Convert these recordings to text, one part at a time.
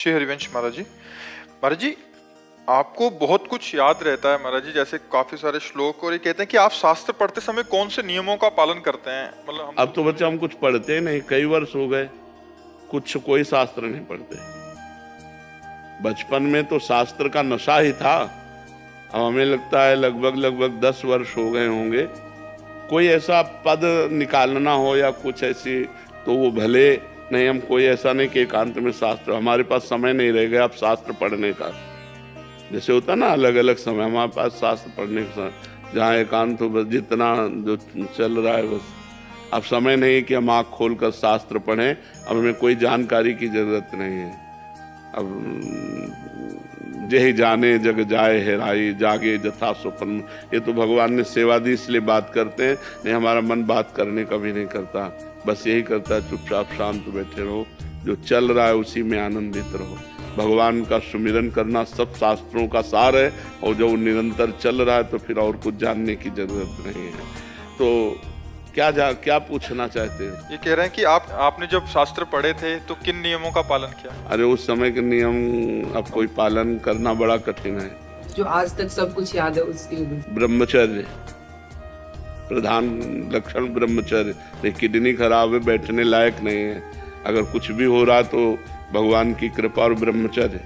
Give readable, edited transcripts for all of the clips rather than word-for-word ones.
श्री हरिवंश महाराज जी। महाराज जी, आपको बहुत कुछ याद रहता है महाराज जी, जैसे काफी सारे श्लोक, और ये कहते हैं कि आप शास्त्र पढ़ते समय कौन से नियमों का पालन करते हैं। मतलब अब तो बच्चे हम कुछ पढ़ते ही नहीं, कई वर्ष हो गए कुछ कोई शास्त्र नहीं पढ़ते। बचपन में तो शास्त्र का नशा ही था। अब हमें लगता है लगभग 10 वर्ष हो गए होंगे, कोई ऐसा पद निकालना हो या कुछ ऐसी, तो वो भले नहीं, हम कोई ऐसा नहीं कि एकांत में शास्त्र, हमारे पास समय नहीं रह गया अब शास्त्र पढ़ने का। जैसे होता ना अलग अलग समय, हमारे पास शास्त्र पढ़ने का समय, जहाँ एकांत हो बस जितना जो चल रहा है बस। अब समय नहीं कि हम आँख खोल कर शास्त्र पढ़ें, अब हमें कोई जानकारी की जरूरत नहीं है। अब जेहि जाने जग जाए हेराई, जागे जथा स्वप्न, ये तो भगवान ने सेवा दी इसलिए बात करते हैं, नहीं हमारा मन बात करने का भी नहीं करता, बस यही करता है चुपचाप शांत बैठे रहो, जो चल रहा है उसी में आनंदित रहो। भगवान का सुमिरन करना सब शास्त्रों का सार है, और जो निरंतर चल रहा है तो फिर और कुछ जानने की जरूरत नहीं है। तो क्या पूछना चाहते हैं? ये कह रहे हैं कि आपने जब शास्त्र पढ़े थे तो किन नियमों का पालन किया? अरे उस समय के नियम अब कोई पालन करना बड़ा कठिन है। जो आज तक सब कुछ याद है उसकी। ब्रह्मचर्य, प्रधान लक्षण ब्रह्मचर्य। किडनी खराब है, बैठने लायक नहीं है, अगर कुछ भी हो रहा तो भगवान की कृपा और ब्रह्मचर्य।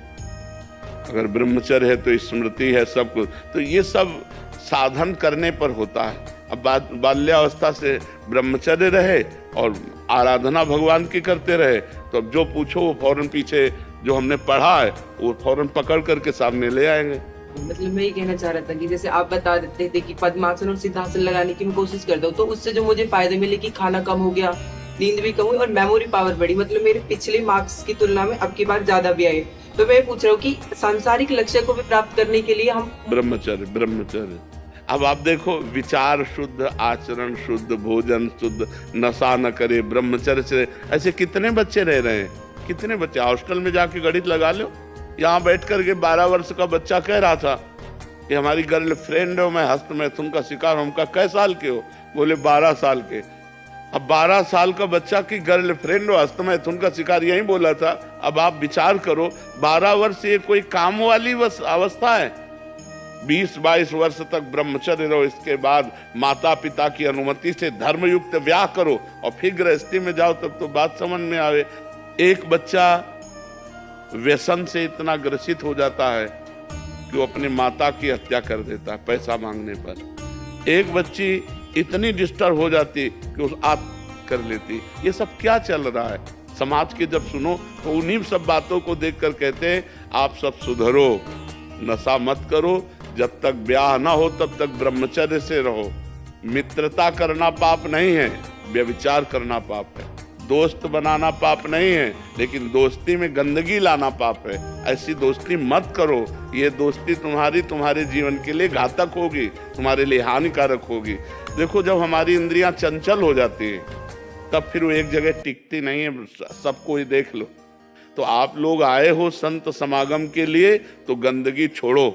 अगर ब्रह्मचर्य है तो स्मृति है, सब कुछ। तो ये सब साधन करने पर होता है। अब बाल्यावस्था से ब्रह्मचर्य रहे और आराधना भगवान की करते रहे, तो अब जो पूछो वो फौरन पीछे जो हमने पढ़ा है वो फौरन पकड़ करके सामने ले आएंगे। मतलब मैं ये कहना चाह रहा था कि जैसे आप बता देते थे कि पद्मासन और सिद्धासन लगाने की मैं कोशिश करता हूँ, तो उससे जो मुझे फायदे मिले कि खाना कम हो गया, नींद भी कम हुई और मेमोरी पावर बढ़ी। मतलब मेरे पिछले मार्क्स की तुलना में अब की बार ज्यादा भी आए। तो मैं पूछ रहा हूँ कि सांसारिक लक्ष्य को भी प्राप्त करने के लिए हम ब्रह्मचर्य। अब आप देखो, विचार शुद्ध, आचरण शुद्ध, भोजन शुद्ध, नशा न करे, ब्रह्मचर्य से ऐसे कितने बच्चे रह रहे हैं। कितने बच्चे हॉस्टल में जाके गणित लगा लो। यहाँ बैठ करके 12 वर्ष का बच्चा कह रहा था कि हमारी गर्लफ्रेंड हो, मैं हस्तमैथुन का शिकार हूं। उनका कै साल के हो? बोले 12 साल के। अब 12 साल का बच्चा की गर्लफ्रेंड हो, हस्तमैथुन का शिकार, यही बोला था। अब आप विचार करो, 12 वर्ष ये कोई काम वाली अवस्था है? 20-22 वर्ष तक ब्रह्मचर्य रहो, इसके बाद माता पिता की अनुमति से धर्मयुक्त ब्याह करो और फिर गृहस्थी में जाओ, तब तो बात समझ में आवे। एक बच्चा व्यसन से इतना ग्रसित हो जाता है कि वो अपनी माता की हत्या कर देता है पैसा मांगने पर। एक बच्ची इतनी डिस्टर्ब हो जाती कि उस आत्महत्या कर लेती। ये सब क्या चल रहा है समाज के? जब सुनो तो उन्हीं सब बातों को देखकर कहते हैं आप सब सुधरो, नशा मत करो, जब तक ब्याह ना हो तब तक ब्रह्मचर्य से रहो। मित्रता करना पाप नहीं है, व्यभिचार करना पाप है। दोस्त बनाना पाप नहीं है, लेकिन दोस्ती में गंदगी लाना पाप है। ऐसी दोस्ती मत करो। ये दोस्ती तुम्हारे जीवन के लिए घातक होगी, तुम्हारे लिए हानिकारक होगी। देखो, जब हमारी इंद्रियां चंचल हो जाती है तब फिर वो एक जगह टिकती नहीं है। सबको ही देख लो। तो आप लोग आए हो संत समागम के लिए, तो गंदगी छोड़ो,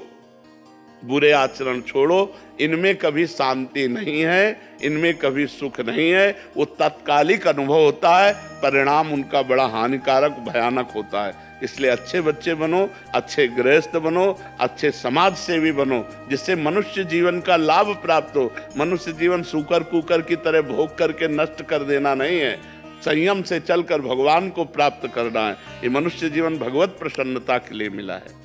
बुरे आचरण छोड़ो। इनमें कभी शांति नहीं है, इनमें कभी सुख नहीं है। वो तात्कालिक अनुभव होता है, परिणाम उनका बड़ा हानिकारक भयानक होता है। इसलिए अच्छे बच्चे बनो, अच्छे गृहस्थ बनो, अच्छे समाज सेवी बनो, जिससे मनुष्य जीवन का लाभ प्राप्त हो। मनुष्य जीवन सूकर कुकर की तरह भोग करके नष्ट कर देना नहीं है, संयम से चलकर भगवान को प्राप्त करना है। ये मनुष्य जीवन भगवत प्रसन्नता के लिए मिला है।